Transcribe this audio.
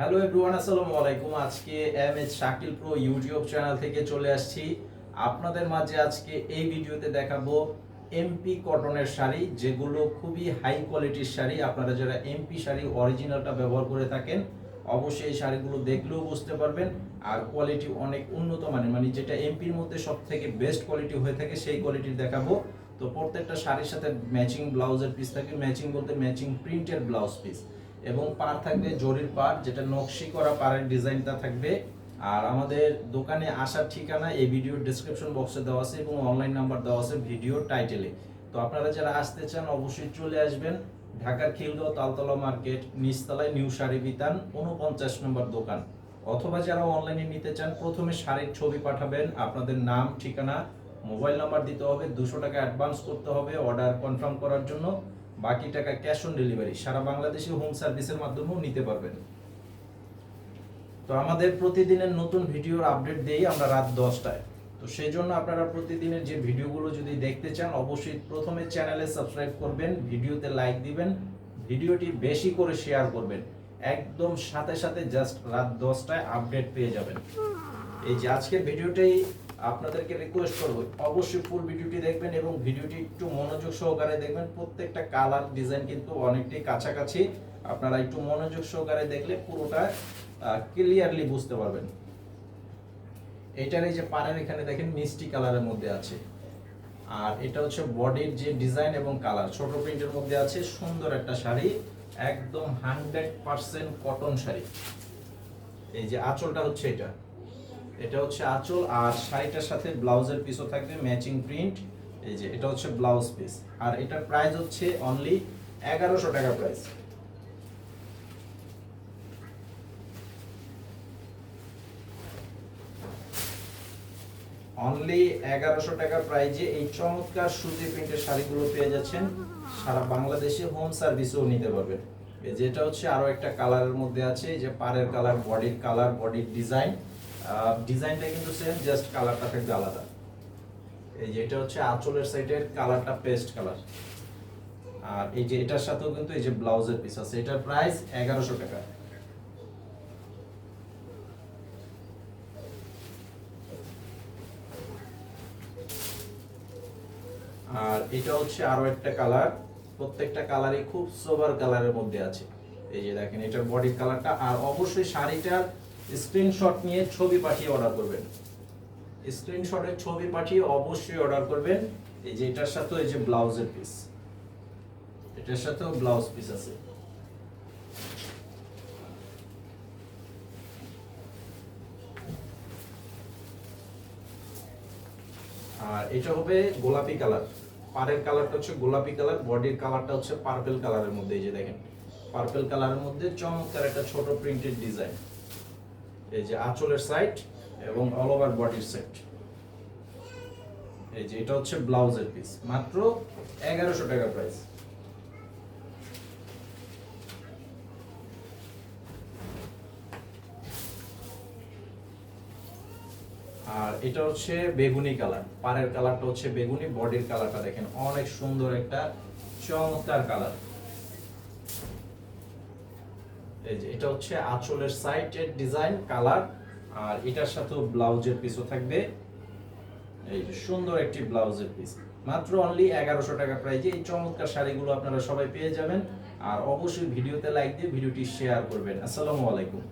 Hello everyone, আসসালামু আলাইকুম। আজকে MH Shakil pro YouTube channel থেকে চলে আসছি আপনাদের মাঝে। আজকে এই ভিডিওতে দেখাবো এমপি কটনের শাড়ি, যেগুলো খুবই হাই কোয়ালিটির শাড়ি। আপনারা যারা এমপি শাড়ি অরিজিনালটা ব্যবহার করে থাকেন অবশ্যই এই শাড়িগুলো দেখলেও বুঝতে পারবেন। আর কোয়ালিটি অনেক উন্নত মানের, মানে যেটা এমপির মধ্যে সব থেকে বেস্ট কোয়ালিটি হয়ে থাকে সেই কোয়ালিটির দেখাবো। তো প্রত্যেকটা শাড়ির সাথে ম্যাচিং ব্লাউজের পিস থাকে, ম্যাচিং বলতে ম্যাচিং প্রিন্টের ব্লাউজ পিস, এবং পার থাকবে জরির পার, যেটা নকশি করা পাড়ের ডিজাইনটা থাকবে। আর আমাদের দোকানে আসার ঠিকানা এই ভিডিওর ডেসক্রিপশন বক্সে দেওয়া আছে এবং অনলাইন নাম্বার দেওয়া আছে ভিডিওর টাইটেলে। তো আপনারা যারা আসতে চান অবশ্যই চলে আসবেন। ঢাকার খিলগাঁও তালতলা মার্কেট, নিচতলায় নিউ শাড়ি বিতান 49 নম্বর দোকান। অথবা যারা অনলাইনে নিতে চান প্রথমে শাড়ির ছবি পাঠাবেন, আপনাদের নাম, ঠিকানা, মোবাইল নাম্বার দিতে হবে, 200 টাকা অ্যাডভান্স করতে হবে অর্ডার কনফার্ম করার জন্য। বাকি টাকা ক্যাশ অন ডেলিভারি, সারা বাংলাদেশে হোম সার্ভিসের মাধ্যমেও নিতে পারবেন। তো আমাদের প্রতিদিনের নতুন ভিডিওর আপডেট দেই আমরা রাত 10টায়। তো সেই জন্য আপনারা প্রতিদিনের যে ভিডিওগুলো যদি দেখতে চান অবশ্যই প্রথমে চ্যানেলে সাবস্ক্রাইব করবেন, ভিডিওতে লাইক দিবেন, ভিডিওটি বেশি করে শেয়ার করবেন। একদম সাথে সাথে জাস্ট রাত 10টায় আপডেট পেয়ে যাবেন। এই যে আজকের ভিডিওটাই আপনাদেরকে রিকোয়েস্ট করব অবশ্যই ফুল ভিডিওটি দেখবেন এবং ভিডিওটি একটু মনোযোগ সহকারে দেখবেন। প্রত্যেকটা কালার ডিজাইন কিন্তু অনেকটাই কাছাকাছি, আপনারা একটু মনোযোগ সহকারে দেখলে পুরোটা ক্লিয়ারলি বুঝতে পারবেন। এইটার এই যে পাড়ের এখানে দেখেন মিষ্টি কালারের মধ্যে আছে, আর এটা হচ্ছে বডির যে ডিজাইন এবং কালার ছোট প্রিন্টের মধ্যে আছে। সুন্দর একটা শাড়ি, একদম 100% কটন শাড়ি। এই যে আঁচলটা হচ্ছে এটা হচ্ছে আঁচল, আর শাড়িটার সাথে ব্লাউজের পিসও থাকবে ম্যাচিং প্রিন্ট। এই যে এটা হচ্ছে ব্লাউজ পিস, আর এটার প্রাইস হচ্ছে অনলি 1100 টাকা প্রাইস। অনলি 1100 টাকা প্রাইজে এই চমৎকার সুতি প্রিন্টের শাড়িগুলো পেয়ে যাচ্ছেন। সারা বাংলাদেশে হোম সার্ভিসও নিতে পারবেন। এই যে এটা হচ্ছে আরো একটা কালারের মধ্যে আছে, এই যে পাড়ের কালার, বডির ডিজাইন, ডিজাইনটা কিন্তু সেম, জাস্ট কালারটা থাকবে আলাদা। এই যে এটা হচ্ছে আঁচলের সাইডের কালারটা পেস্ট কালার, আর এই যে এটার সাথেও কিন্তু এই যে ব্লাউজের পিস আছে। এটার প্রাইস 1100 টাকা। আর এটা হচ্ছে আরো একটা কালার, প্রত্যেকটা কালারই খুব সোবার কালারের মধ্যে আছে। এই যে দেখেন এটার বডির কালারটা। আর অবশ্যই শাড়িটার স্ক্রিনশট নিয়ে ছবি পাঠিয়ে অর্ডার করবেন, স্ক্রিনশটের ছবি পাঠিয়ে অবশ্যই অর্ডার করবেন। এই যে এটার সাথে এই যে ব্লাউজের পিস, এটার সাথেও ব্লাউজ পিস আছে। আর এটা হবে গোলাপি কালার, পাড়ের কালারটা হচ্ছে গোলাপি কালার, বডির কালারটা হচ্ছে পার্পল কালারের মধ্যে। এই যে দেখেন পার্পল কালারের মধ্যে চমৎকার একটা ছোট প্রিন্টেড ডিজাইন। এই যে আঁচলের সাইড এবং অল ওভার বডির সাইড। এই যে এটা হচ্ছে ব্লাউজের পিস, মাত্র 1100 টাকা প্রাইস। আর এটা হচ্ছে বেগুনি কালার, পাড়ের কালারটা হচ্ছে বেগুনি, বডির কালারটা দেখেন অনেক সুন্দর একটা চমৎকার কালার। এই যে এটা হচ্ছে আঁচলের সাইডের ডিজাইন কালার, আর এটার সাথেও ব্লাউজের পিসও থাকবে। এই যে সুন্দর একটি ব্লাউজের পিস, মাত্র অনলি 1100 টাকা প্রাইজে এই চমৎকার শাড়িগুলো আপনারা সবাই পেয়ে যাবেন। আর অবশ্যই ভিডিওতে লাইক দিয়ে ভিডিওটি শেয়ার করবেন। আসসালামু আলাইকুম।